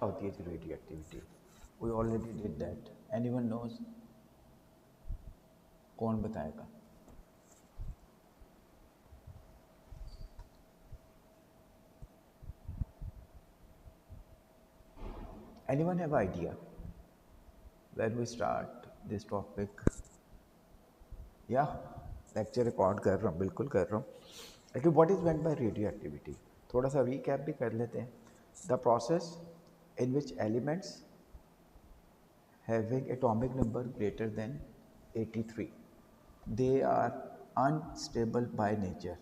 होती है जी radioactivity? We already did that, anyone knows? कौन बताएगा? Anyone have idea when we start this topic? या लेक्चर रिकॉर्ड कर रहा हूँ, बिल्कुल कर रहा हूँ। लेकिन what is meant by radioactivity? थोड़ा सा रीकैप भी कर लेते हैं। The process in which elements having atomic number greater than 83, they are unstable by nature.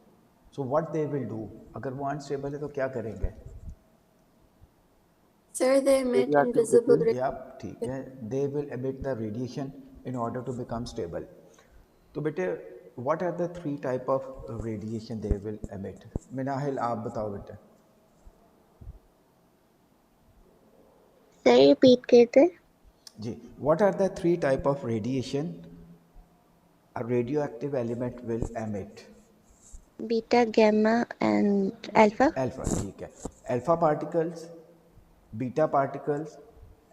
So what they will do, अगर वो unstable है तो क्या करेंगे? Sir, they emit invisible Radioactivity, radiation. या ठीक है, they will emit the radiation in order to become stable. तो बेटे what are the three type of radiation they will emit? Minahil आप बताओ बेटे। Sir, repeat कहते जी, what are the three type of radiation a radioactive element will emit? beta, gamma, and alpha. Alpha, ठीक है। Alpha particles, beta particles,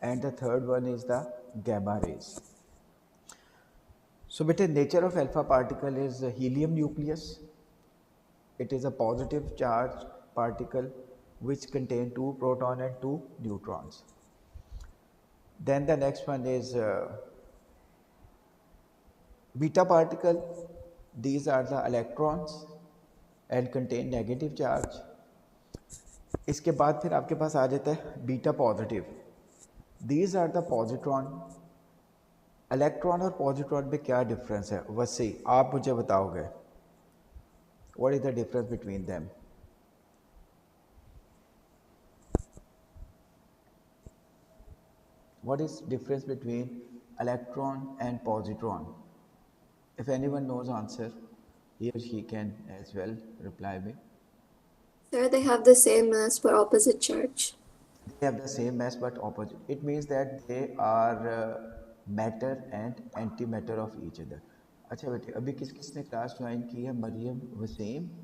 and the third one is the gamma rays. So बेटे nature of alpha particle is a helium nucleus. It is a positive charge particle which contain 2 proton and 2 neutrons. Then the next one is beta particle. These are the electrons and contain negative charge. इसके बाद फिर आपके पास आ जाता है beta positive. These are the positron. Electron और positron में क्या डिफरेंस है? वैसे आप मुझे बताओगे what is the difference between them? What is difference between electron and positron? If anyone knows answer, he or she can as well reply me. Sir, they have the same mass but opposite charge. They have the same mass but opposite. It means that they are matter and antimatter of each other. अच्छा बेटे, अभी किस किसने class join की है? मरियम, वसीम,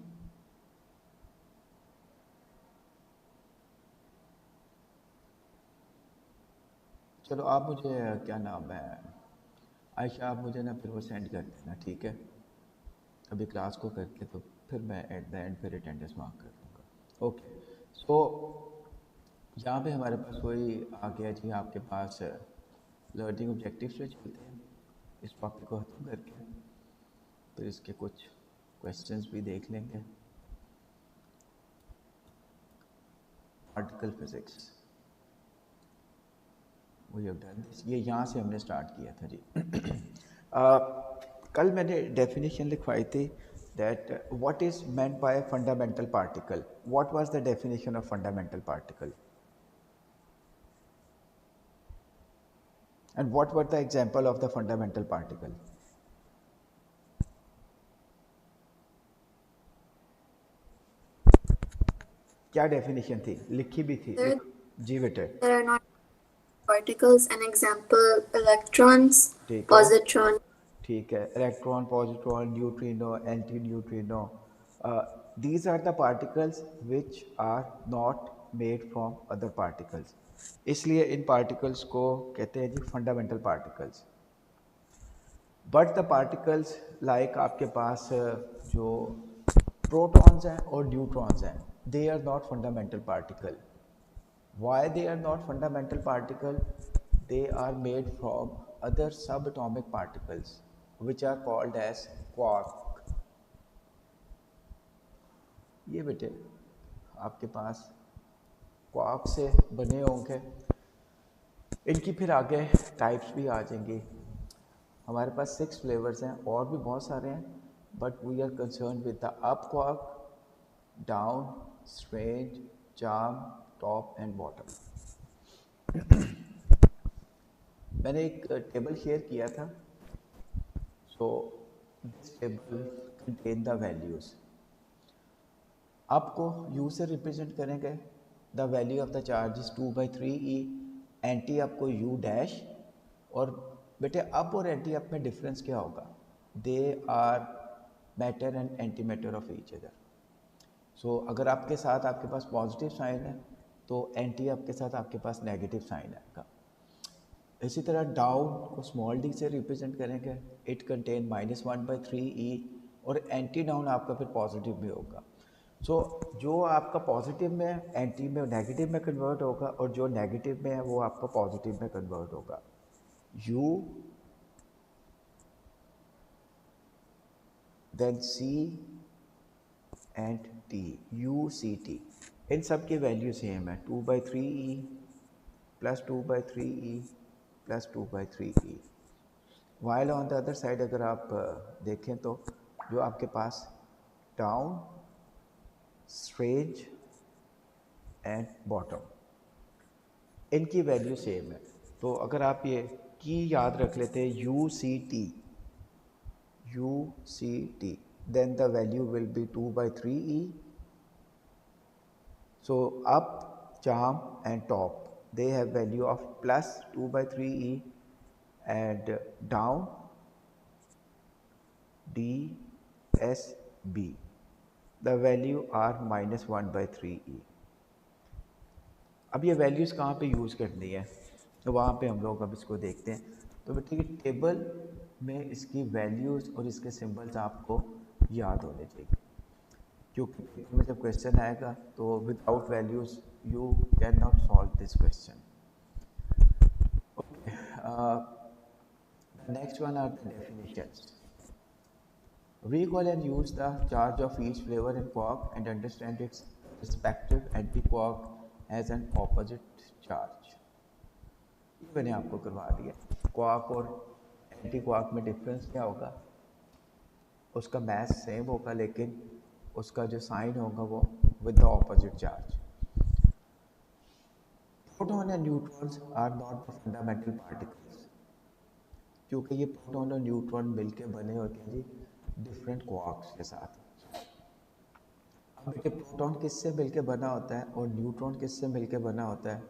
चलो आप मुझे क्या नाम है आयशा, आप मुझे ना फिर वो सेंड कर देना, ठीक है? अभी क्लास को करके तो फिर मैं एट द एंड फिर अटेंडेंस मार्क कर दूँगा। ओके, सो यहाँ पे हमारे पास वही आ गया जी, आपके पास लर्निंग ऑब्जेक्टिव्स पे चलते हैं इस टॉपिक को ख़त्म करके, फिर इसके कुछ क्वेश्चंस भी देख लेंगे। Particle physics, we have done this, ये यहाँ से हमने स्टार्ट किया था जी। कल मैंने डेफिनेशन लिखवाई थी that what is meant bye fundamental particle. What was the definition of fundamental particle and what were the example of the fundamental particle? क्या डेफिनेशन थी? लिखी भी थी, Sir, जी बेटे, there are not particles. An example, electrons, ठीक है, positron. ठीक है, electron, positron, neutrino, anti neutrino, these are the particles which are not made from other particles. इसलिए इन पार्टिकल्स को कहते हैं जी fundamental particles. But the particles like आपके पास जो प्रोटॉन्स हैं और न्यूट्रॉन्स हैं, they are not fundamental particle. Why they are not fundamental particle? They are made from other subatomic particles which are called as quark. ये बेटे आपके पास quark से बने होंगे. इनकी फिर आगे टाइप्स भी आ जाएंगी. हमारे पास 6 फ्लेवर्स हैं, और भी बहुत सारे हैं, but we are concern with the up quark, down, strange, charm, top and bottom. मैंने एक टेबल शेयर किया था. So this table contain the values. आपको यू से रिप्रेजेंट करेंगे. The value of the charge is 2/3 E. Anti आपको U dash. और बेटे अप और एंटी अप में डिफरेंस क्या होगा? They are matter and antimatter of each other. So अगर आपके साथ आपके पास पॉजिटिव साइन है तो एंटी आपके साथ आपके पास नेगेटिव साइन आएगा। इसी तरह डाउन को स्मॉल डी से रिप्रेजेंट करेंगे, इट कंटेन -1/3 E, और एंटी डाउन आपका फिर पॉजिटिव में होगा। सो जो आपका पॉजिटिव में एंटी में नेगेटिव में कन्वर्ट होगा, और जो नेगेटिव में है वो आपका पॉजिटिव में कन्वर्ट होगा। U then C and T, UCT, इन सब की वैल्यू सेम है, 2/3E plus 2/3E plus 2/3E। While on the other side अगर आप देखें तो जो आपके पास डाउन, स्ट्रेंज एंड बॉटम, इनकी वैल्यू सेम है। तो अगर आप ये की याद रख लेते हैं UCT, then the value will be 2/3E. So up, charm and top, they have value of plus 2/3E, and down DSB, the value are -1/3E. अब ये वैल्यूज़ कहाँ पे यूज़ करनी है, तो वहाँ पे हम लोग अब इसको देखते हैं। तो बेटे कि टेबल में इसकी वैल्यूज़ और इसके सिंबल्स आपको याद होने चाहिए, क्योंकि इसमें जब क्वेश्चन आएगा तो without values you can not solve this question. Next one are the definitions. Recall and use the charge of each flavor in quark and understand its respective anti-quark as an opposite charge. ये मैंने आपको करवा दिया। Quark और anti quark में difference क्या होगा, उसका मैथ सेम होगा लेकिन उसका जो साइन होगा वो with the opposite charge. Proton and neutrons are not the fundamental particles, क्योंकि ये प्रोटॉन और न्यूट्रॉन मिलके बने होते हैं जी डिफरेंट क्वार्क्स के साथ। अब बेटे प्रोटॉन किससे मिलके बना होता है और न्यूट्रॉन किससे मिलके बना होता है?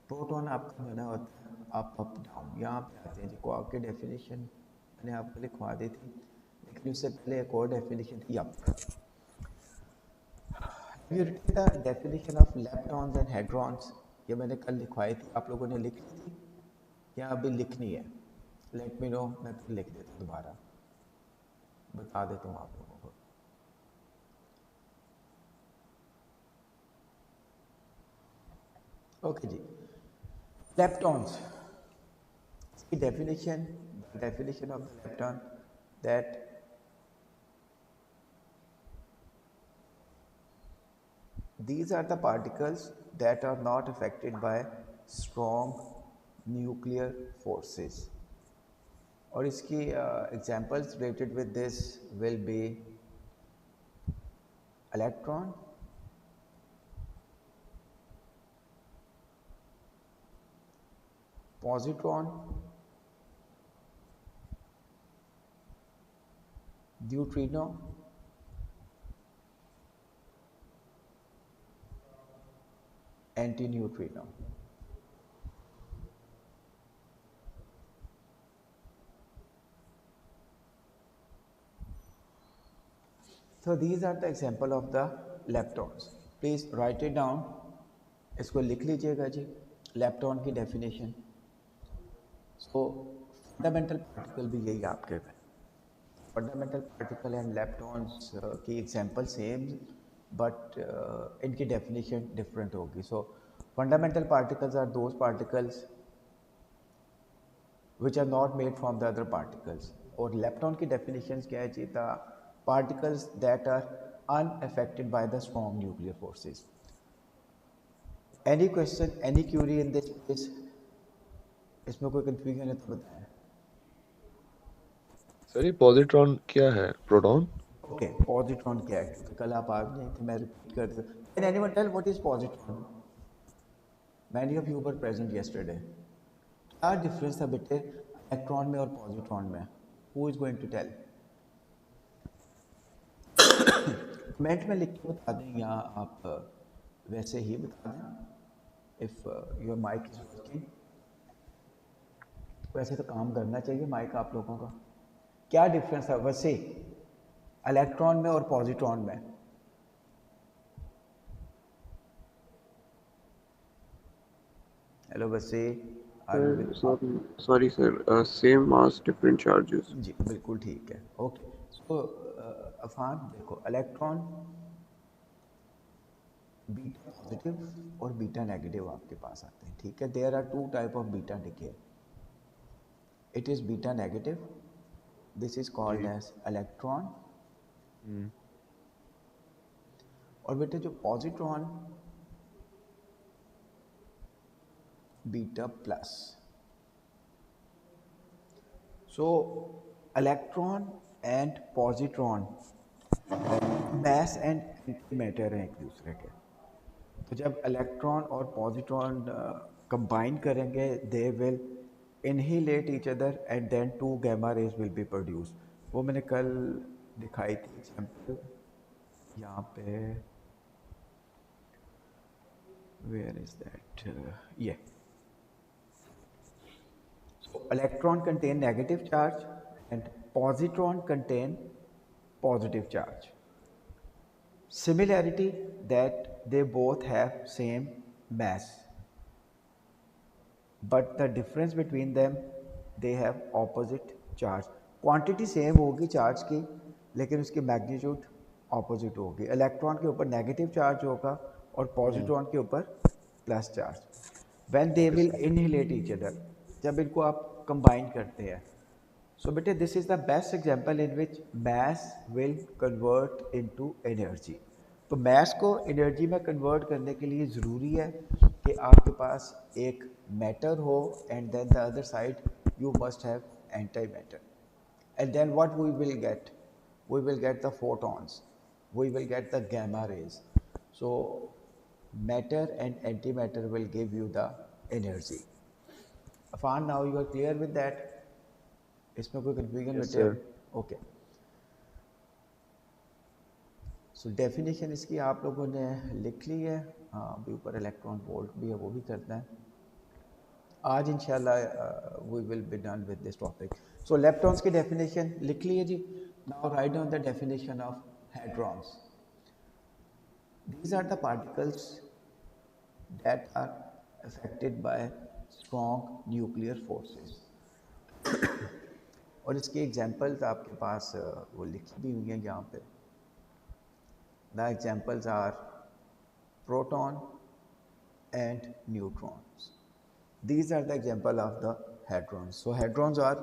प्रोटॉन आपका बना होता है अप डाउन। यहाँ पे आते हैं जी, क्वार्क की डेफिनेशन मैंने आपको लिखवा दी थी, लेकिन उससे पहले एक और डेफिनेशन थी अप। You written the definition of leptons and hadrons, ये मैंने कल लिखवाई थी, आप लोगों ने लिख ली थी या अभी लिखनी है? लेट मी नो, मैं फिर लिख देता हूँ, दोबारा बता देता हूँ आप लोगों को। ओके जी, leptons, the definition of the lepton, that these are the particles that are not affected by strong nuclear forces, और इसकी examples related with this will be electron, positron, neutrino, antineutrino. So these are the example of the leptons. Please write it down. इसको लिख लीजिएगा जी, lepton की definition. So fundamental particle भी यही आपके हैं, फंडामेंटल पार्टिकल एंड लेप्टॉन्स की एग्जांपल सेम, बट इनकी डेफिनेशन डिफरेंट होगी। So fundamental particles are those particles which are not made from the other particles, और लेप्टॉन की डेफिनेशन क्या है जी, the particles that are unaffected by the strong nuclear forces. Any question, any query in this please? इसमें कोई confusion है तो बताएं। सर ये पॉजिट्रॉन क्या है, प्रोटॉन? ओके, पॉजिट्रॉन क्या है, क्योंकि कल आप आ गए थे, मैं रिपीट कर देता हूं। Can anyone tell what is positron? Many of you were present yesterday. क्या डिफरेंस था बेटे इलेक्ट्रॉन में और पॉजिट्रॉन में? Who is going to tell? Comment में लिख के बता दें या आप वैसे ही बता दें, if your mic is working. वैसे तो काम करना चाहिए माइक आप लोगों का। क्या डिफरेंस है वैसे इलेक्ट्रॉन में और पॉजिट्रॉन में? हेलो बसे, are you Sir, with? sorry, sir. Same mass, different charges. जी बिल्कुल ठीक है, ओके। सो अफान देखो, इलेक्ट्रॉन बीटा पॉजिटिव और बीटा नेगेटिव आपके पास आते हैं, ठीक है। There are two type of beta decay. It is beta negative, this is called जी। As electron. हम्म। और बेटे जो positron beta plus. So electron and positron mass and antimatter हैं एक दूसरे के। तो जब इलेक्ट्रॉन और पॉजिट्रॉन कंबाइन करेंगे, they will annihilate each other and then two gamma rays will be produce. वो मैंने कल दिखाई थी एग्जाम्पल, यहाँ पे वेयर इज दैट, ये। So electron contain negative charge and positron contain positive charge. Similarity that they both have same mass, but the difference between them, they have opposite charge. Quantity same होगी charge की, लेकिन उसकी magnitude opposite होगी। Electron के ऊपर negative charge होगा और positron के ऊपर plus charge. When they will annihilate each other, जब इनको आप कंबाइन करते हैं। सो बेटे this is the best example in which mass will convert into energy. तो मैस को एनर्जी में कन्वर्ट करने के लिए ज़रूरी है कि आपके पास एक मैटर हो and then the other side you must have anti matter, and then what we will get, we will get the photons, we will get the gamma rays. So matter and antimatter will give you the energy. Afan, now you are clear with that? इसमें कोई confusion yes बेटे? Sir. Okay. So definition इसकी आप लोगों ने लिख ली है। हाँ, अभी ऊपर इलेक्ट्रॉन वोल्ट भी है, वो भी करना है आज इंशाल्लाह। We will be done with this topic. So electrons की डेफिनेशन लिख ली है जी। Now write down the definition of hadrons. These are the particles that are affected by strong nuclear forces. और इसके एग्जांपल्स आपके पास वो लिखी भी हुई हैं यहाँ पे। The examples are proton and neutrons. These are the example of the hadrons. So hadrons are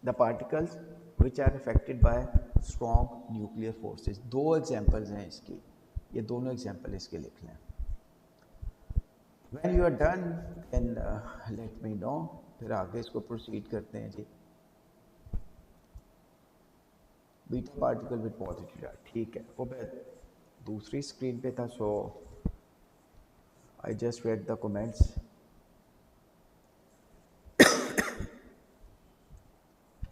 the particles which are affected by strong nuclear forces. दो examples हैं इसकी, ये दोनों example इसके लिख लें। When you are done, then let me know, फिर आगे इसको proceed करते हैं जी। Beta particle with positive charge, ठीक है। वो मैं दूसरी स्क्रीन पे था, so I just read the comments.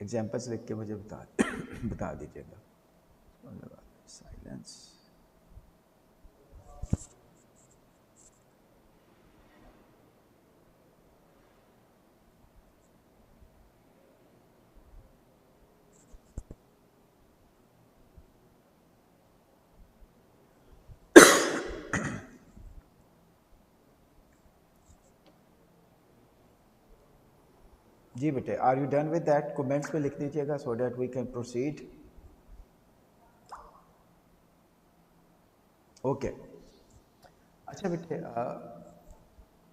Examples लिख के मुझे बता दीजिएगा। साइलेंस। जी बेटे, are you done with that? Comments में लिख दीजिएगा so that we can proceed. Okay, अच्छा बेटे,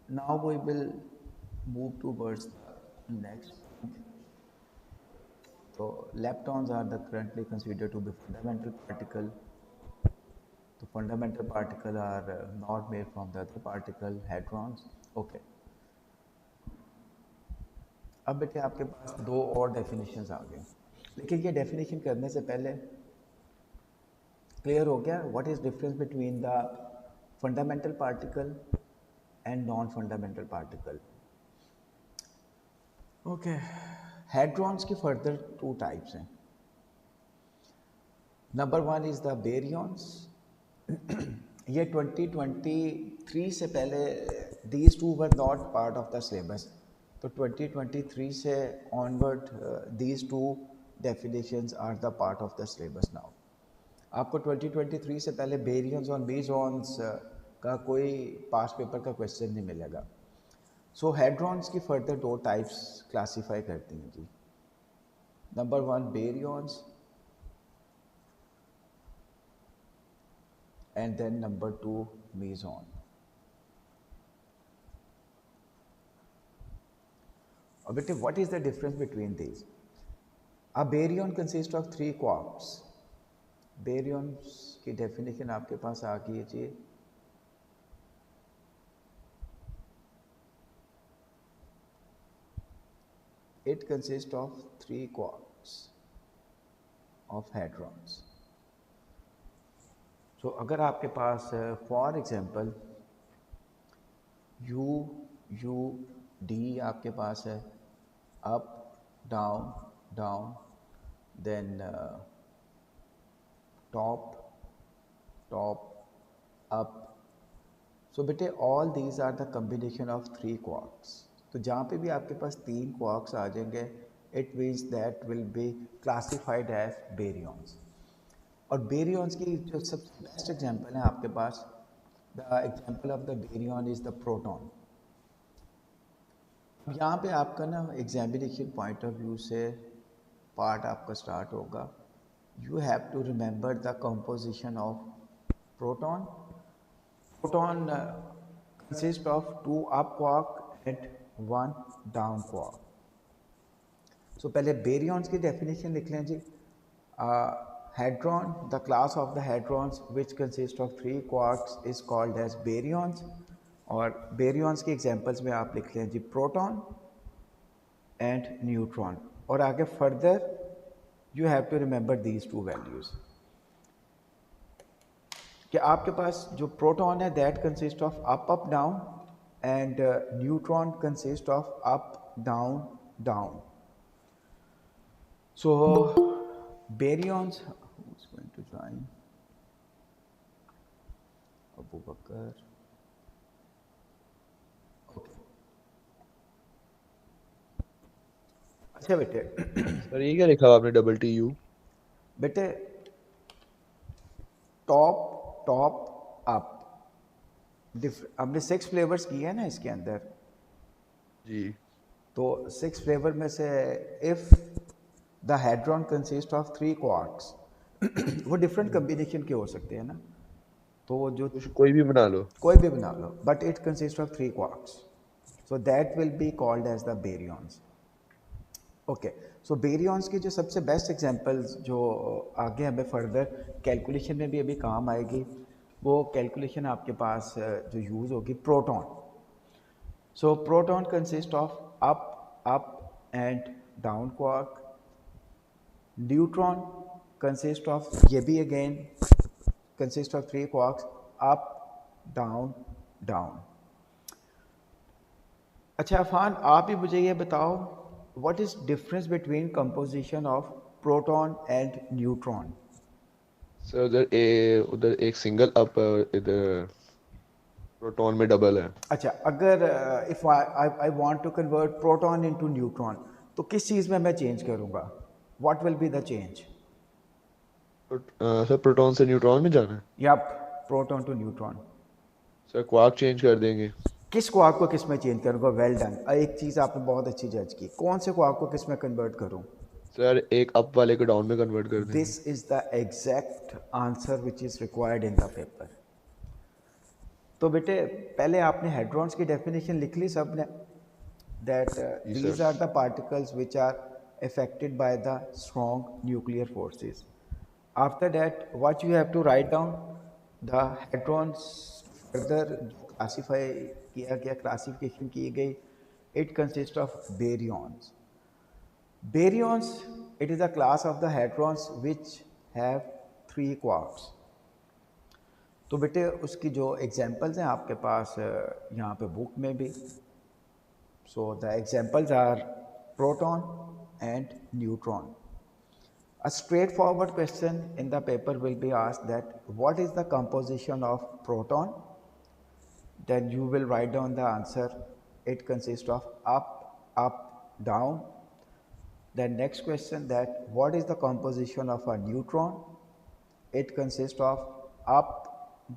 now we will move towards next. तो leptons are the currently considered to be fundamental particle. तो fundamental particle are not made from the other particle, hadrons. Okay. अब बेटे आपके पास दो और definitions आ गए, लेकिन ये डेफिनेशन करने से पहले क्लियर हो गया what is difference between the fundamental particle and non fundamental particle. Okay, hadrons की फर्दर टू टाइप्स हैं। Number one is the baryons. ये 2023 से पहले these two were not part of the syllabus. तो 2023 से onward these two definitions are the part of the syllabus now. आपको 2023 से पहले बेरियंस और मेसॉन्स का कोई पास पेपर का क्वेश्चन नहीं मिलेगा। सो हेड्रॉन्स की फर्दर दो टाइप्स क्लासीफाई करती हैं जी. Number one baryons and then number two meson. But what is the difference between these? A baryon consists of three quarks. Baryons की definition आपके पास आ गई है जी. It consists of three quarks of hadrons. So अगर आपके पास for example U U D आपके पास है, up down down, then top top up. So बेटे all these are the combination of three quarks. तो जहाँ पे भी आपके पास तीन quarks आ जाएंगे, it means that will be classified as baryons. और baryons की जो सबसे बेस्ट एग्जांपल है आपके पास, the example of the baryon is the proton. अब यहाँ पे आपका ना एग्जामिनेशन पॉइंट ऑफ व्यू से पार्ट आपका स्टार्ट होगा. You have to remember the composition of proton. Proton consist of two up quark and one down quark. So पहले baryons की डेफिनेशन लिख लें जी. Hadron, the class of the hadrons which consist of three quarks is called as baryons. और baryons की examples में आप लिख लें जी प्रोटॉन एंड न्यूट्रॉन. और आगे further you have to remember these two values कि आपके पास जो प्रोटॉन है that consist of up up down and neutron consist of up down down. So baryons, who's going to join? Abu Bakr. Okay. अच्छा बेटे sir ये क्या लिखा हुआ आपने डबल टी यू? बेटे टॉप टॉप अप हमने 6 फ्लेवर्स किए हैं ना इसके अंदर. जी. तो 6 फ्लेवर में से if the hadron consist of 3 quarks वो डिफरेंट कम्बिनेशन के हो सकते हैं ना. तो वो जो कोई भी बना लो. कोई भी बना लो, but it consist of 3 quarks, so that will be called as the baryons. Okay. So baryons की जो सबसे बेस्ट एग्जांपल्स जो आगे हमें फर्दर कैलकुलेशन में भी अभी काम आएगी, वो कैलकुलेशन आपके पास जो यूज़ होगी proton. So proton consist of up up and down quark. Neutron consist of, ये भी again consist of 3 quarks, up down down. अच्छा अफान, आप ही मुझे ये बताओ what is difference between composition of proton and neutron? Sir उधर एक सिंगल अप, इधर प्रोटॉन में डबल है. अच्छा, अगर if I want to convert proton into neutron, तो किस चीज़ में मैं चेंज करूँगा? What will be the change? Sir proton से न्यूट्रॉन में जाना है. Yup, proton to neutron. Sir quark change कर देंगे. किस क्वार्क को किस में चेंज करूँगा? Well done. एक चीज़ आपने बहुत अच्छी जज की. कौन से क्वार्क को किस में कन्वर्ट करूँ? सर एक अप वाले को डाउन में कन्वर्ट कर देंगे. This is the exact answer which is required in the paper. तो बेटे पहले आपने हेड्रॉन्स की डेफिनेशन लिख ली सब ने, that these are the particles which are affected by the strong nuclear forces. After that, what you have to write down the hadrons further classify किया गया, classification की गई. It consists of baryons. Baryons, it is a class of the hadrons which have 3 quarks. तो बेटे उसकी जो examples हैं आपके पास यहाँ पे बुक में भी. So the examples are proton and neutron. A straightforward question in the paper will be asked that what is the composition of proton? Then you will write down the answer. It consists of up, up, down. Then next question that what is the composition of a neutron? It consists of up,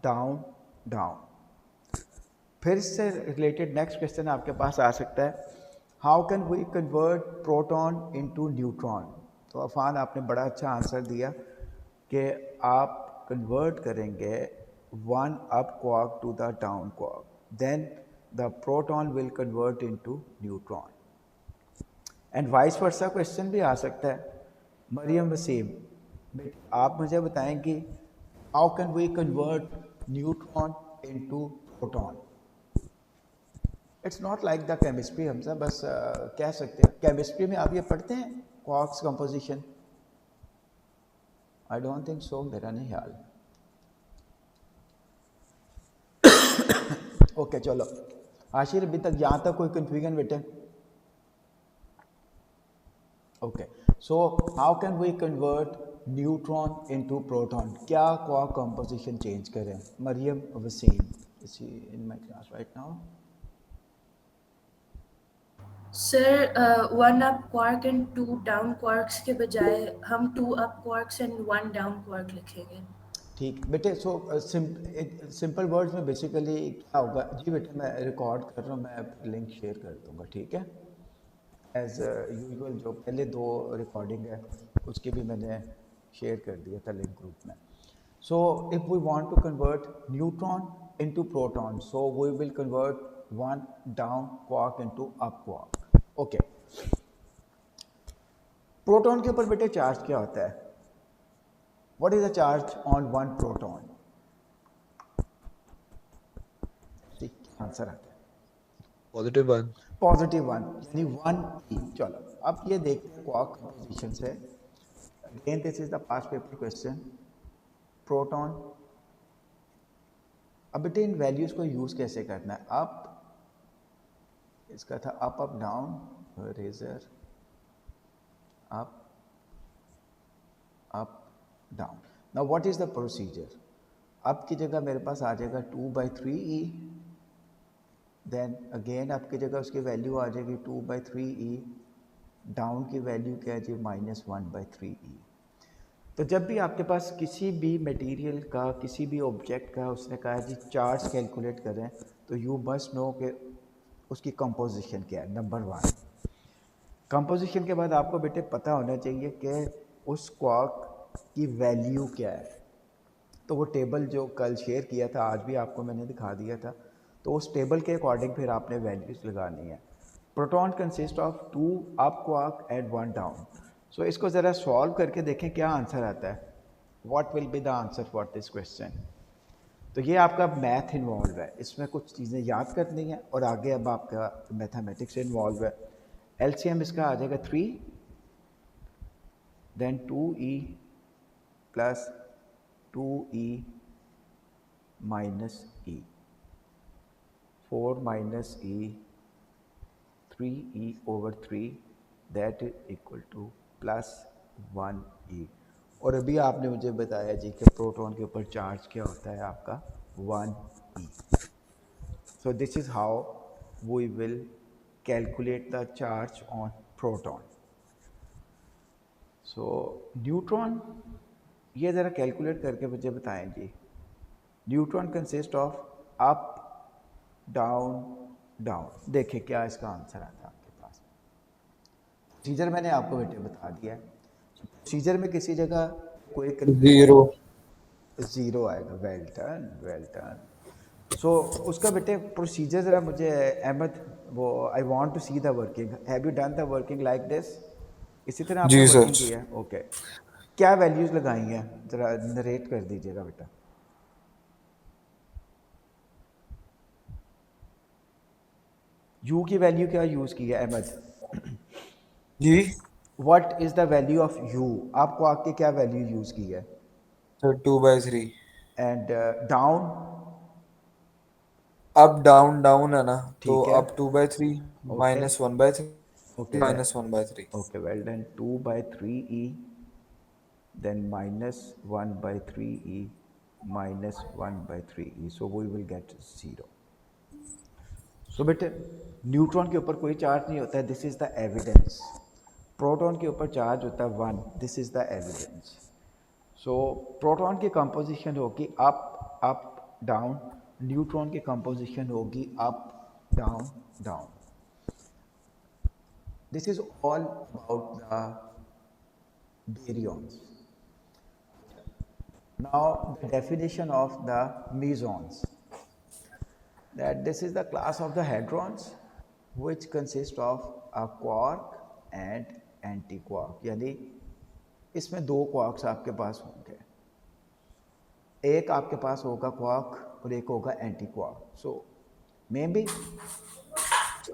down, down. फिर से related next question आपके पास आ सकता है, how can we convert proton into neutron. तो अफान आपने बड़ा अच्छा आंसर दिया कि आप कन्वर्ट करेंगे one up quark to the down quark, then the proton will convert into neutron. And vice versa question भी आ सकता है, मरियम वसीम, आप मुझे बताएंगे how can we convert neutron into proton. It's not like the chemistry, हम सब बस कह सकते हैं। केमिस्ट्री में आप ये पढ़ते हैं quarks composition? I don't think so, मेरा नहीं ख्याल। ओके चलो आशिर, अभी तक यहाँ तक कोई कन्फ्यूजन बेटे? Okay, so how can we convert neutron into proton? क्या क्वार्क कंपोजिशन चेंज करें? Mariam Wasim, is he in my class right now? Sir, one up quark and two down quarks के बजाय हम two up quarks and one down quark लिखेंगे। ठीक बेटे, so simple words में basically क्या होगा जी बेटे, मैं रिकॉर्ड कर रहा हूँ, मैं लिंक शेयर कर दूँगा, ठीक है? एज यूजुअल जो पहले दो रिकॉर्डिंग है उसकी भी मैंने शेयर कर दिया था लिंक ग्रुप में। So if we want to convert neutron into proton, so we will convert one down quark into up quark. Okay, proton के ऊपर बेटे चार्ज क्या होता है? What is the charge on one proton? ठीक answer आता है पॉजिटिव 1। पॉजिटिव वन, यानी 1 e। चलो अब ये देखते हैं क्वार्क कंपोजिशन से। Again this is the past paper question. Proton, अब बेटे इन वैल्यूज को यूज कैसे करना है? अप, इसका था अप अप डाउन, रेजर up up down. Now what is the procedure? Up की जगह मेरे पास आ जाएगा 2/3e, देन अगेन अप की जगह उसकी वैल्यू आ जाएगी 2/3e, डाउन की वैल्यू क्या है जी? -1/3e। तो जब भी आपके पास किसी भी मटेरियल का, किसी भी ऑब्जेक्ट का उसने कहा जी चार्ज कैलकुलेट करें, तो यू मस्ट नो कि उसकी कंपोजिशन क्या है। नंबर 1, कंपोजिशन के बाद आपको बेटे पता होना चाहिए कि उस क्वार्क की वैल्यू क्या है। तो वो टेबल जो कल शेयर किया था, आज भी आपको मैंने दिखा दिया था, तो उस टेबल के अकॉर्डिंग फिर आपने वैल्यूज़ लगानी है। Proton consist of 2 up quark and 1 down. So इसको ज़रा सॉल्व करके देखें क्या आंसर आता है। What will be the answer for this question? तो ये आपका मैथ इन्वॉल्व है, इसमें कुछ चीज़ें याद करनी है और आगे अब आपका मैथमेटिक्स इन्वॉल्व है। एलसीएम इसका आ जाएगा 3, then 2e plus 2e minus e, 4 minus e, 3e over 3, that is equal to plus 1e। और अभी आपने मुझे बताया जी कि प्रोटॉन के ऊपर चार्ज क्या होता है आपका? 1e। So this is how we will calculate the charge on proton. So neutron, ये ज़रा कैलकुलेट करके मुझे बताएं जी। Neutron consist of up down down. देखिए क्या इसका आंसर आता है आपके पास। प्रोसीजर मैंने आपको बेटे बता दिया है। प्रोसीजर में किसी जगह कोई 0 आएगा। Well done, well done. So उसका बेटे प्रोसीजर ज़रा मुझे अहमद, वो I want to see the working. Have you done the working like this? इसी तरह आपने जी सर। वर्किंग की है? ओके, क्या वैल्यूज़ लगाई हैं ज़रा नरेट कर दीजिएगा बेटा। यू की वैल्यू क्या यूज़ की है अहमद? जी what is the value of U? आपको आके क्या वैल्यू यूज़ की है? Sir 2/3। And down? Up down down है ना, तो ठीक है, up 2/3 okay minus 1/3 okay minus 1/3। Okay, well done. 2/3e, then -1/3e minus 1/3e, so we will get 0. सो बेटे न्यूट्रॉन के ऊपर कोई चार्ज नहीं होता है, this is the evidence. Proton के ऊपर चार्ज होता है 1, this is the evidence. So proton की कंपोजिशन होगी अप अप डाउन, न्यूट्रॉन की कंपोजिशन होगी up down down. This is all about the baryons. Now the definition of the mesons, that this is the class of the hadrons which consist of a quark and antiquark. यानी इसमें दो quarks आपके पास होंगे, एक आपके पास होगा quark और एक होगा anti quark. So may be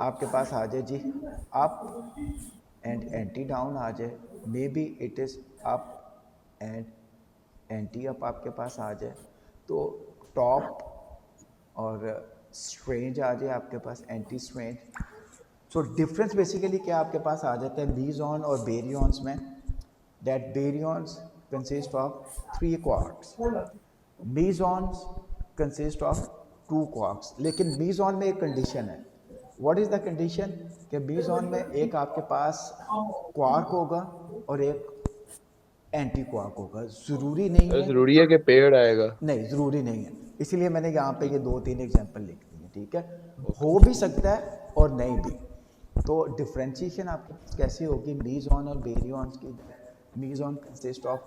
आपके पास आ जाए जी अप एंड एंटी डाउन आ जाए, may be it is up and anti up आपके पास आ जाए, तो टॉप और स्ट्रेंज आ जाए आपके पास, anti strange. So difference basically क्या आपके पास आ जाता है मीजॉन और बेरियंस में, that baryons consist of 3 quarks, mesons consist of 2 quarks. लेकिन मीजॉन में एक कंडीशन है. What is the condition? कि मीजॉन में एक आपके पास क्वार्क होगा और एक एंटी क्वार्क होगा. ज़रूरी नहीं सर है, जरूरी है कि पेड़ आएगा? नहीं ज़रूरी नहीं है, इसीलिए मैंने यहाँ पे ये 2-3 एग्जांपल लिख दिए. ठीक है, हो भी सकता है और नहीं भी. तो डिफ्रेंशिएशन आपके पास कैसे होगी मीजॉन और बेरियंस की? Meson consist of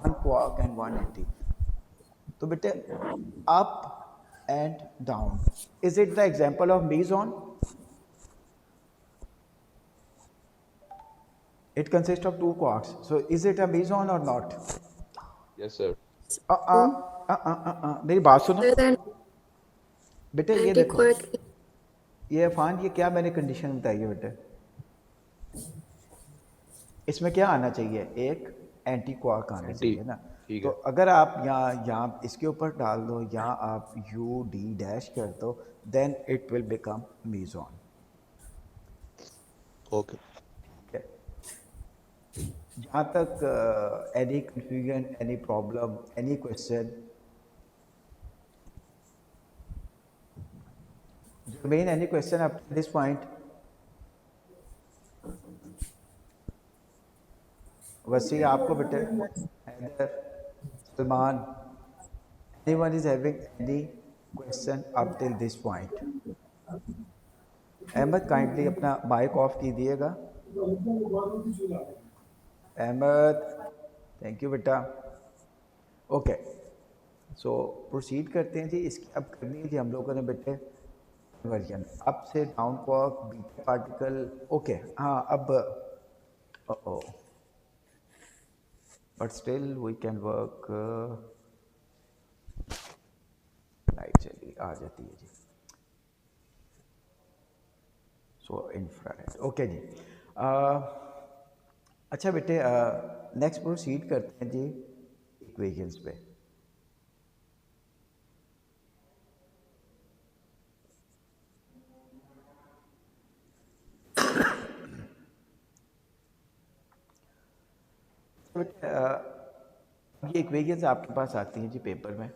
1 quark and 1 anti. तो बेटे up and down, is it the example of meson? It consists of 2 quarks, so is it a meson or not? Yes sir. मेरी बात सुनो Other than बेटे, ये देखो, antiquark, ये अफान, ये क्या मैंने कंडीशन बताई है बेटे? इसमें क्या आना चाहिए? एक एंटी क्वार्क आना एंटी, चाहिए ना. ठीक तो है. अगर आप यहाँ इसके ऊपर डाल दो या आप यू डी डैश कर दो, then it will become meson. Okay. जहाँ तक any confusion, any problem, any question? Remain any question up to this point? Wasi आपको बेटे, Haider, Salman, anyone is having any question up till this point? Ahmad kindly अपना mic off कीजिएगा. Ahmad, thank you बेटा. Okay, so proceed करते हैं जी. इसकी अब करनी है जी हम लोगों ने बेटे कन्वर्जन अप से down quark beta particle. Okay, हाँ, अब but still we can work. Light चली आ जाती है जी. सो इंफ्रारेड. ओके जी. अच्छा बेटे, नेक्स्ट प्रोसीड करते हैं जी इक्वेशंस पे. ये इक्वेशंस आपके पास आती हैं जी पेपर में.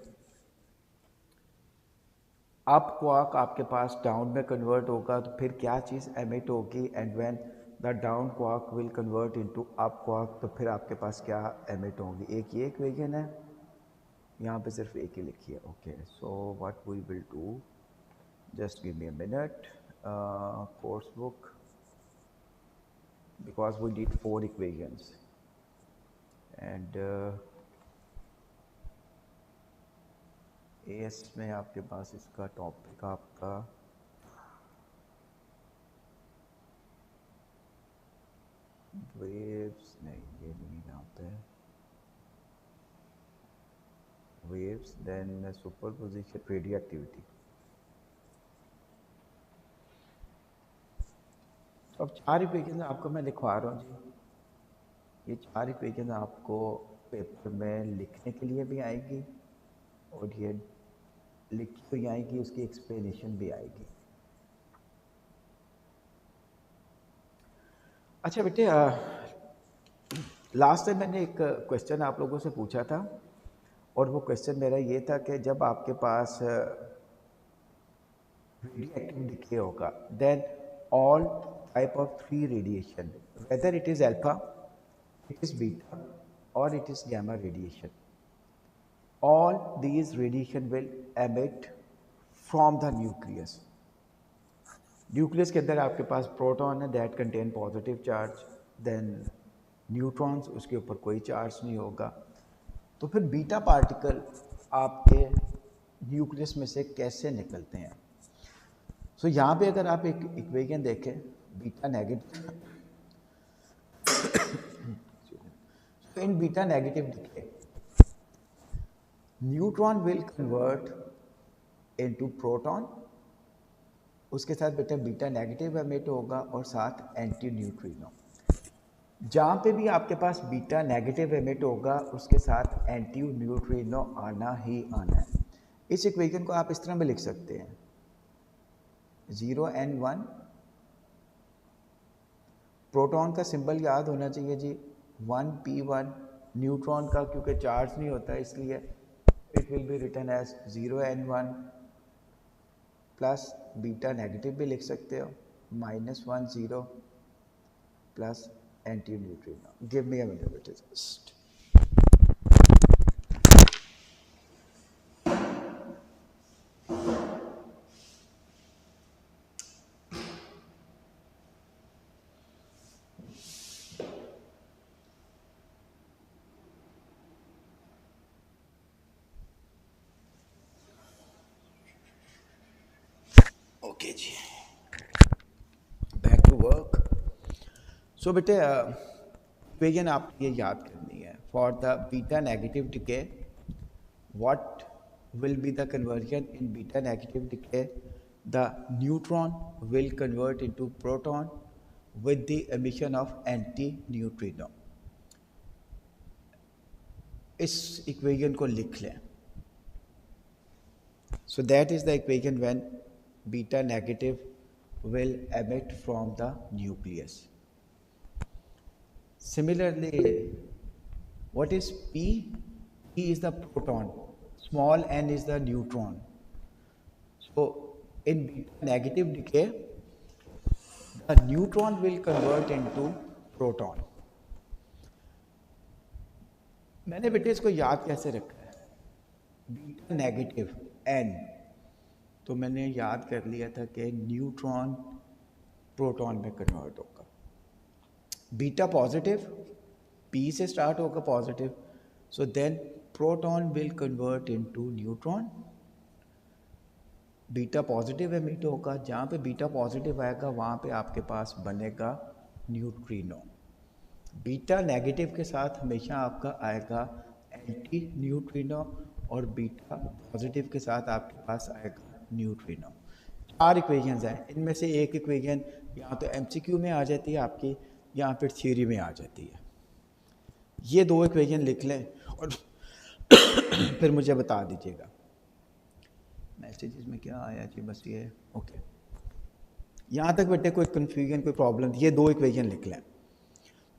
अप क्वार्क आपके पास डाउन में कन्वर्ट होगा तो फिर क्या चीज़ एमिट होगी, and when the down quark will convert into up quark तो फिर आपके पास क्या एमिट होंगी? एक ये इक्वेशन है, यहाँ पे सिर्फ एक ही लिखी है. Okay, so what we will do, just give me a minute. Course book, because we need 4 equations and S में आपके पास इसका टॉपिक आपका वेव्स, नहीं ये नहीं, यहाँ पे waves, then superposition, radioactivity. अब 4 इक्वेशन आपको मैं लिखवा रहा हूँ जी. ये 4 इक्वेशन आपको पेपर में लिखने के लिए भी आएगी और ये लिखी हुई आएगी, उसकी एक्सप्लेनेशन भी आएगी. अच्छा बेटे, लास्ट टाइम मैंने एक क्वेश्चन आप लोगों से पूछा था और वो क्वेश्चन मेरा ये था कि जब आपके पास रेडियोएक्टिव डिके होगा, then all type of 3 radiation, whether it is alpha, it is beta, or it is gamma radiation, all these radiation will emit from the nucleus. Nucleus के अंदर आपके पास प्रोटॉन है that contain positive charge, then neutrons, उसके ऊपर कोई charge नहीं होगा। तो फिर बीटा पार्टिकल आपके न्यूक्लियस में से कैसे निकलते हैं? सो यहाँ पे अगर आप एक इक्वेशन देखें, beta negative, so in beta negative decay neutron will convert into proton, उसके साथ बेटा बीटा नेगेटिव एमिट होगा और साथ एंटी न्यूट्रिनो। जहाँ पे भी आपके पास बीटा नेगेटिव एमिट होगा उसके साथ एंटी न्यूट्रिनो आना ही आना है। इस इक्वेशन को आप इस तरह में लिख सकते हैं, 0n1, प्रोटॉन का सिंबल याद होना चाहिए जी 1p1, न्यूट्रॉन का क्योंकि चार्ज नहीं होता इसलिए it will be written as 0n1 plus beta negative भी लिख सकते हो -10 plus antineutrino. Give me a minute just. Okay जी, बैक टू वर्क। सो बेटे इक्वेशन आप ये याद करनी है, for the beta negative decay what will be the conversion in beta negative decay, the neutron will convert into proton with the emission of antineutrino. इस equation को लिख लें। So that is the equation when beta negative will emit from the nucleus. Similarly, what is P? P is the proton, small n is the neutron. So in beta negative decay, the neutron will convert into proton. मैंने बेटे इसको याद कैसे रखा है, beta negative n, तो मैंने याद कर लिया था कि न्यूट्रॉन प्रोटॉन में कन्वर्ट होगा। बीटा पॉजिटिव, पी से स्टार्ट होगा positive, so then proton will convert into neutron. Beta positive emit होगा, जहाँ पे बीटा पॉजिटिव आएगा वहाँ पे आपके पास बनेगा न्यूट्रिनो। बीटा नेगेटिव के साथ हमेशा आपका आएगा एंटी न्यूट्रिनो और बीटा पॉजिटिव के साथ आपके पास आएगा न्यूट्रिनो। 4 इक्वेशंस हैं, इनमें से एक इक्वेशन या तो एमसीक्यू में आ जाती है आपकी या फिर थ्योरी में आ जाती है। ये 2 इक्वेशन लिख लें और फिर मुझे बता दीजिएगा। मैसेजेस में क्या आया जी, बस ये ओके। यहाँ तक बेटे कोई कन्फ्यूजन कोई प्रॉब्लम, ये 2 इक्वेशन लिख लें,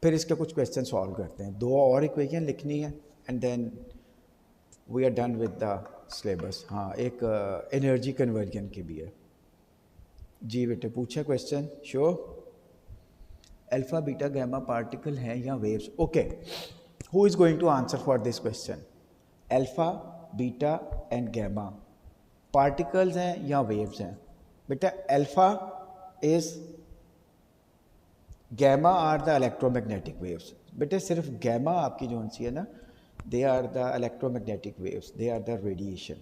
फिर इसके कुछ क्वेश्चन सॉल्व करते हैं। 2 और इक्वेशन लिखनी है and then we are done with the syllabus. हाँ, एक एनर्जी कन्वर्जन की भी है जी बेटे। पूछा question, sure? Alpha beta gamma particle हैं या waves? Okay, who is going to answer for this question? Alpha beta and gamma particles हैं या वेव्स हैं? बेटा alpha is, gamma are the electromagnetic waves. बेटे सिर्फ गैमा आपकी जो सी है ना, they are the electromagnetic waves, they are the radiation,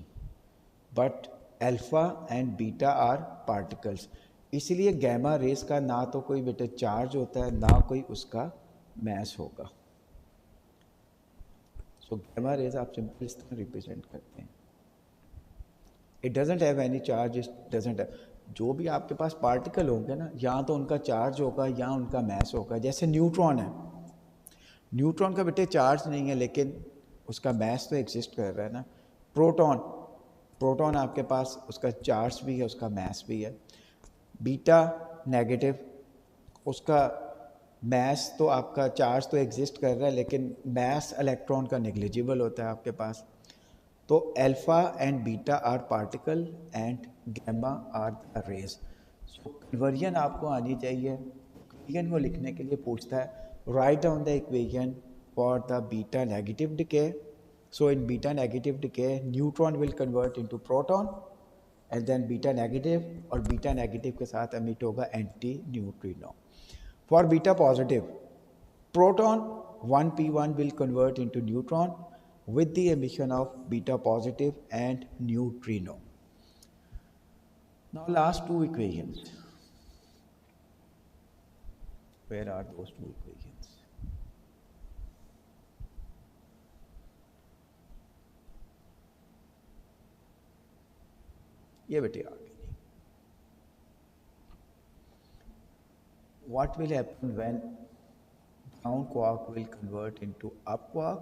but alpha and beta are particles। इसलिए गैमा रेस का ना तो कोई बेटे चार्ज होता है ना कोई उसका मैस होगा। सो गैमा रेस आप सिंपल इस तरह रिप्रेजेंट करते हैं, it doesn't have any charge, it doesn't have, जो भी आपके पास पार्टिकल होंगे ना, या तो उनका चार्ज होगा या उनका मैस होगा। जैसे न्यूट्रॉन है, न्यूट्रॉन का बेटे चार्ज नहीं है लेकिन उसका मैस तो एग्जिस्ट कर रहा है ना। प्रोटॉन, प्रोटॉन आपके पास उसका चार्ज भी है उसका मैस भी है। बीटा नेगेटिव, उसका मैस तो आपका चार्ज तो एग्जिस्ट कर रहा है लेकिन मैस इलेक्ट्रॉन का नेग्लिजिबल होता है आपके पास। तो alpha and beta are particle and gamma are the rays. So conversion आपको आनी चाहिए। इक्वेशन को लिखने के लिए पूछता है write down the equation for the beta negative decay. So in beta negative decay, neutron will convert into proton and then beta negative, और बीटा नेगेटिव के साथ एमिट होगा antineutrino. For beta positive, proton 1p1 will convert into neutron with the emission of beta positive and neutrino. Now last two equations. Where are those two equations? ये बेटे आ गई. What will happen when down quark will convert into up quark,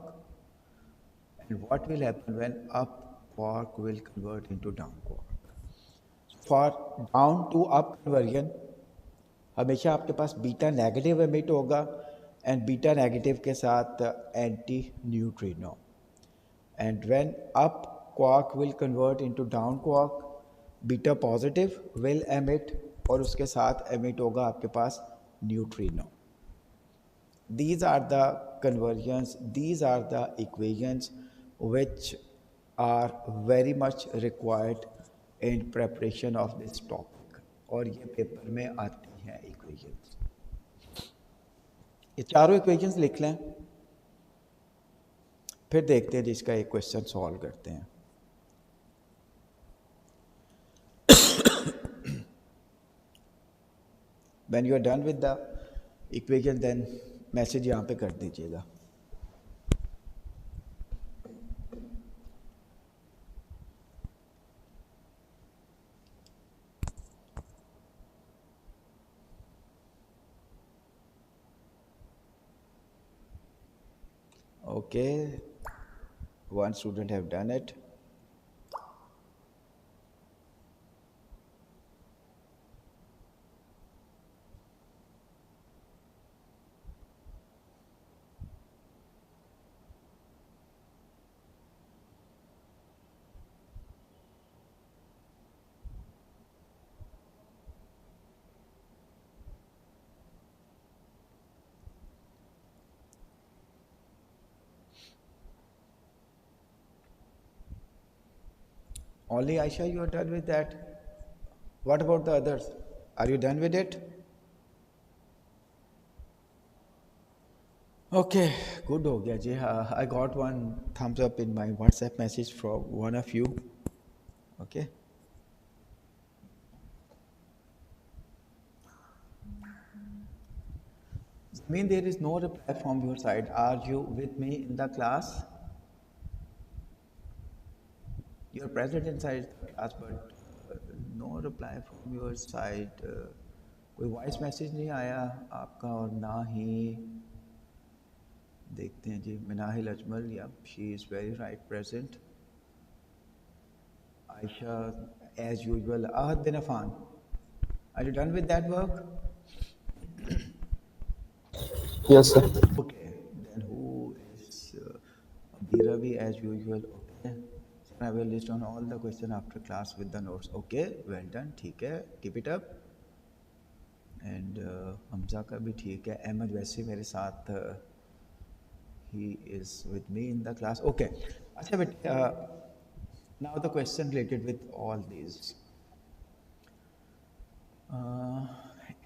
and what will happen when up quark will convert into down quark? For down to up conversion, हमेशा आपके पास beta negative emit होगा and beta negative के साथ anti neutrino. And when up quark will convert into down quark, beta positive will emit और उसके साथ emit होगा आपके पास neutrino. These are the conversions, these are the equations which are very much required in preparation of this topic. और ये paper में आती हैं equations. ये चारों equations लिख लें, फिर देखते हैं जिसका एक क्वेश्चन सॉल्व करते हैं. When you are done with the equation, then message यहाँ पे कर दीजिएगा. Okay, one student have done it. Only Aisha, you are done with that. What about the others? Are you done with it? Okay, good हो गया जी. I got one thumbs up in my WhatsApp message from one of you. Okay. I mean, there is no reply from your side. Are you with me in the class? You're present inside the class, but no reply from your side. कोई voice message नहीं आया आपका, और ना ही देखते हैं जी. मिनाहिल अजमल, या she is very right present. Ayesha as usual. Ahad bin Afan, are you done with that work? Yes, sir. Okay, then who is Abdiravi as usual? Okay. I will list on all the question after class with the notes. Okay, well done. ठीक है, keep it up. And Hamza का भी ठीक है. अहमद वैसे मेरे साथ, he is with me in the class. Okay. अच्छा बेटे, now the question related with all these.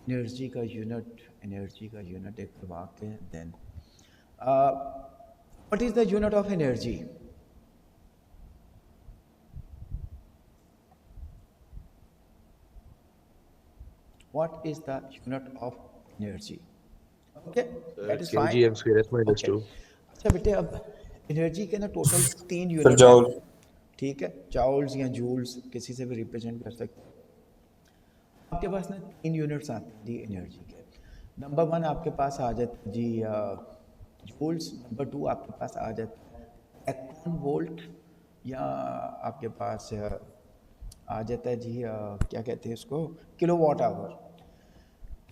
Energy का यूनिट एक करवा के, then what is the unit of energy? What is the unit of energy? Okay, that is fine. kg m square s minus Okay. 2. अच्छा बेटे, अब energy के ना total 3 Sir, unit joule. ठीक है, जाउल्स या जूल्स किसी से भी रिप्रेजेंट कर सकते हैं. आपके पास ना 3 यूनिट्स आते हैं जी एनर्जी के. नंबर 1 आपके पास आ जाता है जी जूल्स. नंबर 2 आपके पास आ जाता है इलेक्ट्रॉन वोल्ट, या आपके पास आ जाता है जी क्या कहते हैं इसको, किलोवाट आवर.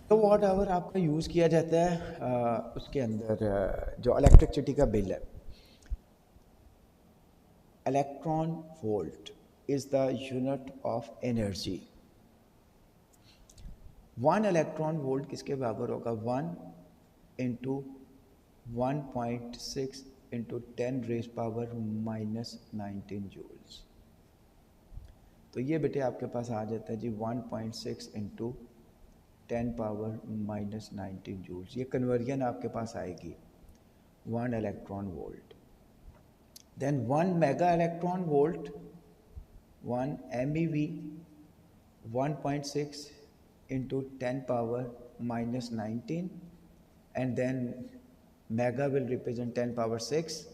किलोवाट आवर आपका यूज़ किया जाता है उसके अंदर जो इलेक्ट्रिसिटी का बिल है. Electron volt is the unit of energy. 1 electron volt किसके बराबर होगा? 1 into 1.6 into 10 raise power -19 joules. तो ये बेटे आपके पास आ जाता है जी 1.6 इंटू 10⁻⁻19 जूल्स। ये कन्वर्जन आपके पास आएगी 1 electron volt. Then 1 mega electron volt 1 MeV 1.6 into 10⁻⁻19, and then mega will represent 10⁻⁶,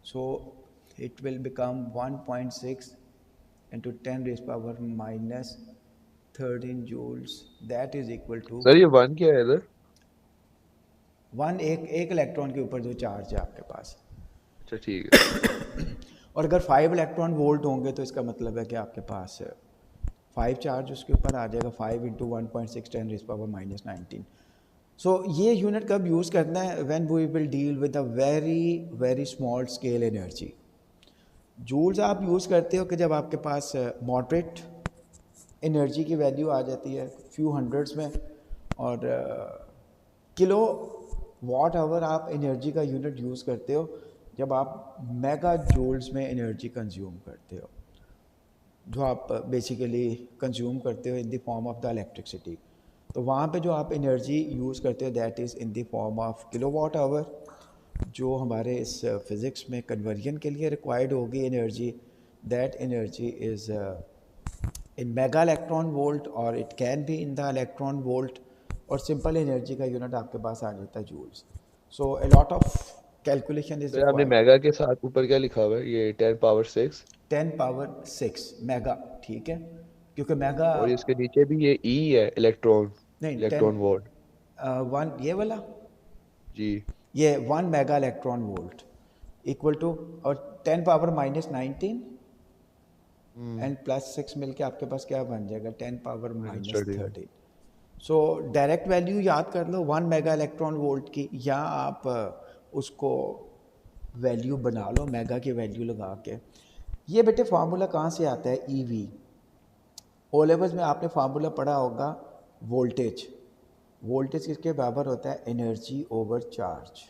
so it will become 1.6 into 10⁻⁻13 joules, that is equal to sir ये 1 क्या है इधर? 1 एक इलेक्ट्रॉन के ऊपर जो चार्ज है आपके पास। अच्छा ठीक है। और अगर 5 इलेक्ट्रॉन वोल्ट होंगे तो इसका मतलब है कि आपके पास 5 चार्ज उसके ऊपर आ जाएगा, 5 इंटू 1.6 10⁻⁻19। सो ये यूनिट कब यूज़ करना है? When we will deal with a very very small scale energy. Joules आप यूज़ करते हो कि जब आपके पास मॉडरेट एनर्जी की वैल्यू आ जाती है फ्यू हंड्रेड्स में, और किलो वाट आवर आप एनर्जी का यूनिट यूज़ करते हो जब आप मेगा जूल्स में एनर्जी कंज्यूम करते हो, जो आप बेसिकली कंज्यूम करते हो in the form of the electricity. तो वहाँ पे जो आप एनर्जी यूज़ करते हो that is in the form of kilowatt hour, जो हमारे इस फिज़िक्स में कन्वर्जन के लिए रिक्वायर्ड होगी energy, that energy is in mega electron volt और it can be in the electron volt, और सिंपल एनर्जी का यूनिट आपके पास आ जाता है joules. So a lot of calculation is तो आपने रिक्वायर्ड। मेगा के साथ ऊपर क्या लिखा हुआ है? ये 10⁻⁶, 10⁻⁶ मेगा, ठीक है, क्योंकि मेगा और इसके नीचे भी ये ई है, इलेक्ट्रॉन, नहीं 11 वोल्ट। 1 ये वाला, जी ये 1 mega electron volt equal to, और 10⁻⁻19 एंड +6 मिलके आपके पास क्या बन जाएगा? 10⁻⁻13। सो डायरेक्ट वैल्यू याद कर लो 1 मेगा इलेक्ट्रॉन वोल्ट की, या आप उसको वैल्यू बना लो मेगा की वैल्यू लगा के। ये बेटे फार्मूला कहाँ से आता है? ईवी। ओ लेवल्स में आपने फार्मूला पढ़ा होगा वोल्टेज। वोल्टेज किसके बराबर होता है? Energy over charge.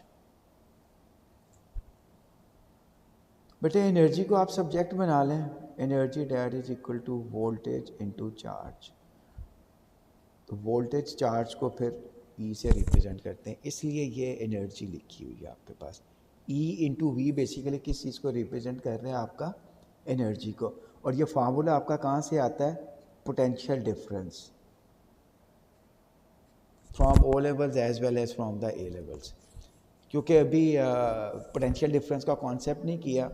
बेटे एनर्जी को आप सब्जेक्ट बना लें, energy that is equal to voltage into charge. तो वोल्टेज चार्ज को फिर ई से रिप्रेजेंट करते हैं, इसलिए ये एनर्जी लिखी हुई है आपके पास। ई इंटू वी बेसिकली किस चीज़ को रिप्रेजेंट कर रहे हैं? आपका एनर्जी को। और ये फार्मूला आपका कहाँ से आता है? Potential difference from O levels as well as from the A levels. क्योंकि अभी पोटेंशियल डिफरेंस का कॉन्सेप्ट नहीं किया,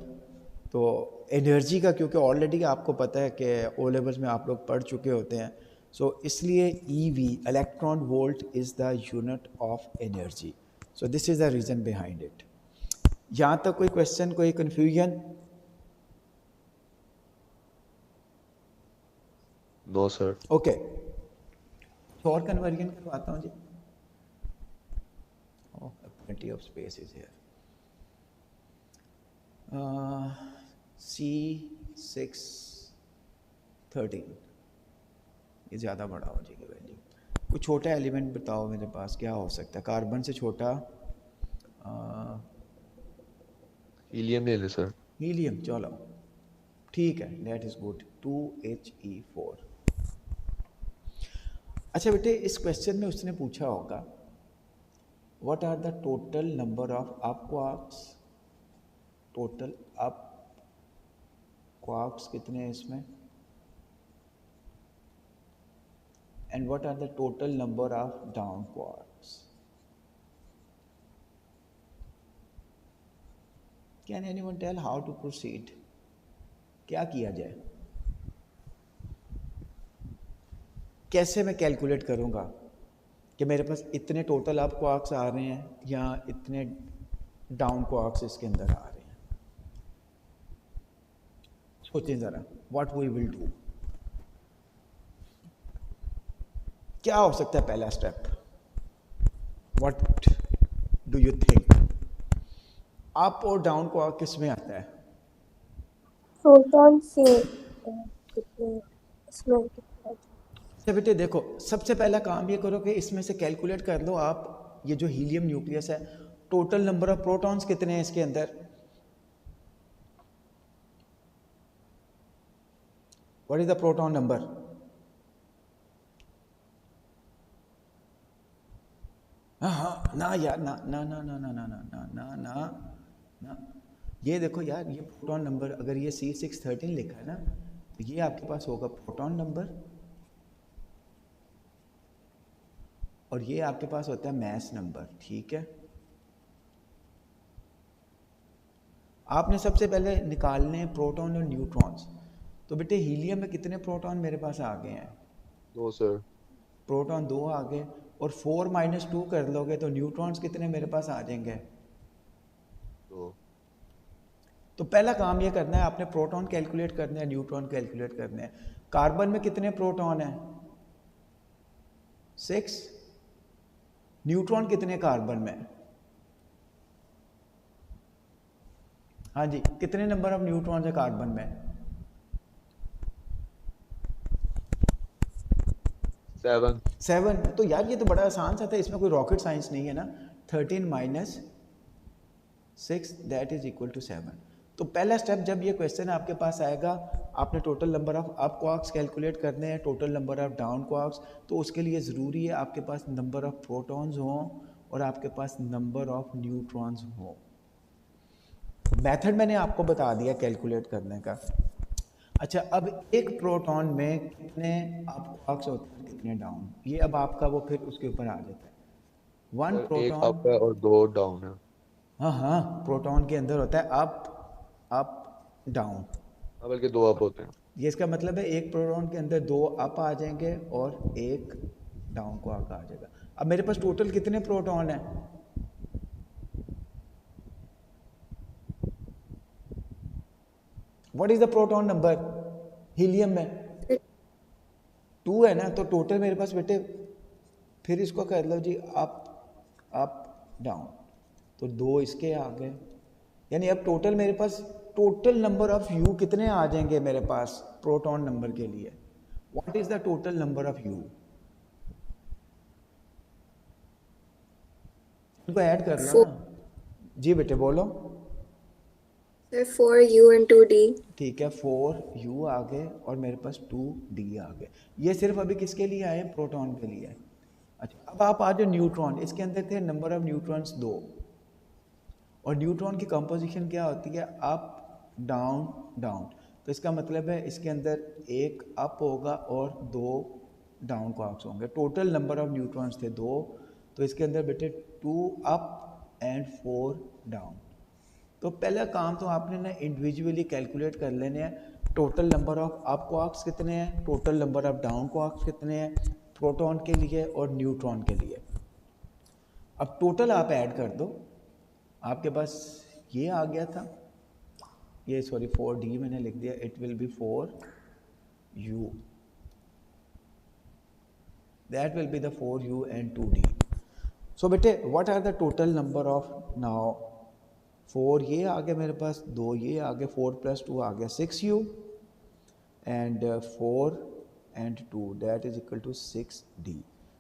तो एनर्जी का क्योंकि ऑलरेडी आपको पता है कि ओ लेवल्स में आप लोग पढ़ चुके होते हैं, सो इसलिए E V electron volt is the unit of energy. So this is the reason behind it. यहाँ तक कोई क्वेश्चन, कोई कन्फ्यूजन? No sir. ओके, और कन्वर्जन करवाता हूँ जी। Oh, plenty of space is here. C613, ये ज़्यादा बड़ा हो जाएगी वैल्यू। कुछ छोटा एलिमेंट बताओ मेरे पास, क्या हो सकता है कार्बन से छोटा? हीलियम ले ले सर। हीलियम, चलो ठीक है, दैट इज़ गुड, 2He4। अच्छा बेटे, इस क्वेश्चन में उसने पूछा होगा what are the total number of up quarks, total up quarks कितने हैं इसमें, and what are the total number of down quarks? Can anyone tell how to proceed? क्या किया जाए? कैसे मैं कैलकुलेट करूँगा कि मेरे पास इतने टोटल अप क्वार्क्स आ रहे हैं या इतने डाउन क्वार्क्स इसके अंदर आ रहे हैं? सोचें ज़रा, व्हाट वी विल डू। क्या हो सकता है पहला step? What do you think? Up और डाउन क्वार्क किस में आता है? प्रोटॉन से कितने इसमें कितना? अच्छा बेटे देखो, सबसे पहला काम ये करो कि इसमें से कैलकुलेट कर लो आप, ये जो हीलियम न्यूक्लियस है, टोटल नंबर ऑफ प्रोटॉन्स कितने हैं इसके अंदर? What is the proton number? हाँ ना यार, ना ना ना ना ना ना ना ना ना ना ना, ये देखो यार, ये प्रोटॉन नंबर अगर ये C613 लिखा है ना, तो ये आपके पास होगा प्रोटॉन नंबर, और ये आपके पास होता है मैस नंबर, ठीक है। आपने सबसे पहले निकालने हैं प्रोटॉन और न्यूट्रॉन्स। तो बेटे हीलियम में कितने प्रोटॉन मेरे पास आ गए हैं? 2 सर। प्रोटॉन 2 आ गए, और 4 - 2 कर लोगे तो न्यूट्रॉन्स कितने मेरे पास आ जाएंगे? 2। तो पहला काम ये करना है, आपने प्रोटॉन कैलकुलेट करने हैं, न्यूट्रॉन कैलकुलेट करने हैं। कार्बन में कितने प्रोटॉन हैं? 6। न्यूट्रॉन कितने कार्बन में? हाँ जी, कितने नंबर ऑफ न्यूट्रॉन्स है कार्बन में? 7। 7। तो यार ये तो बड़ा आसान सा था, इसमें कोई रॉकेट साइंस नहीं है ना। 13 - 6 दैट इज इक्वल टू 7। तो पहला स्टेप, जब ये क्वेश्चन आपके पास आएगा, आपने total number of up quarks calculate करने हैं, total number of down quarks. तो उसके लिए ज़रूरी है आपके पास नंबर ऑफ प्रोटॉन्स हों और आपके पास नंबर ऑफ न्यूट्रॉन्स हों। मेथड मैंने आपको बता दिया कैलकुलेट करने का। अच्छा, अब एक प्रोटॉन में कितने अप क्वार्क्स होते हैं, कितने डाउन, ये अब आपका वो फिर उसके ऊपर आ जाता है। वन सर एक प्रोटॉन, अप है और 2 डाउन है। हाँ हाँ, प्रोटॉन के अंदर होता है अप डाउन। हाँ, बल्कि 2 अप होते हैं। ये इसका मतलब है एक प्रोटॉन के अंदर 2 अप आ जाएंगे और एक डाउन क्वार्क आ जाएगा। अब मेरे पास टोटल कितने प्रोटॉन है? What is the proton number helium में? 2 है ना, तो टोटल मेरे पास बेटे, फिर इसको कर लो जी, अप डाउन, तो 2 इसके आ गए। यानी अब टोटल मेरे पास टोटल नंबर ऑफ यू कितने आ जाएंगे मेरे पास प्रोटॉन नंबर के लिए? What is the total number of you? इनको ऐड कर लो 4. ना। जी बेटे बोलो। Sir, 4U and 2D. ठीक है, 4U आ गए और मेरे पास 2D आ गए। ये सिर्फ अभी किसके लिए आए? प्रोटॉन के लिए। अच्छा, अब आप आ जाओ न्यूट्रॉन। इसके अंदर थे नंबर ऑफ न्यूट्रॉन्स 2, और न्यूट्रॉन की कंपोजिशन क्या होती है? Up down down. तो इसका मतलब है इसके अंदर एक अप होगा और 2 डाउन क्वार्क्स होंगे। टोटल नंबर ऑफ न्यूट्रॉन्स थे 2, तो इसके अंदर बेटे 2 अप एंड 4 डाउन। तो पहला काम तो आपने ना इंडिविजुअली कैलकुलेट कर लेने हैं। Total number of up quarks कितने हैं, total number of down quarks कितने हैं, प्रोटॉन के लिए और न्यूट्रॉन के लिए। अब टोटल आप ऐड कर दो, आपके पास ये आ गया था, ये सॉरी 4D मैंने लिख दिया, it will be 4U, that will be the 4U and 2D। सो बेटे what are the total number of now? 4 ये आ गया मेरे पास, 2 ये आ गया, 4 + 2 आ गया 6U, and 4 and 2 that is equal to 6D।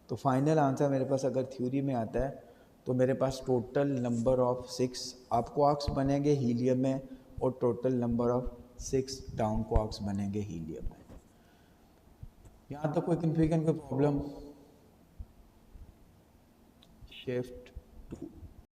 तो फाइनल आंसर मेरे पास अगर थ्योरी में आता है तो मेरे पास total number of 6 up quarks बनेंगे हीलियम में और total number of 6 down quarks बनेंगे हीलियम में। यहाँ तक कोई कन्फ्यूजन, कोई प्रॉब्लम? शिफ्ट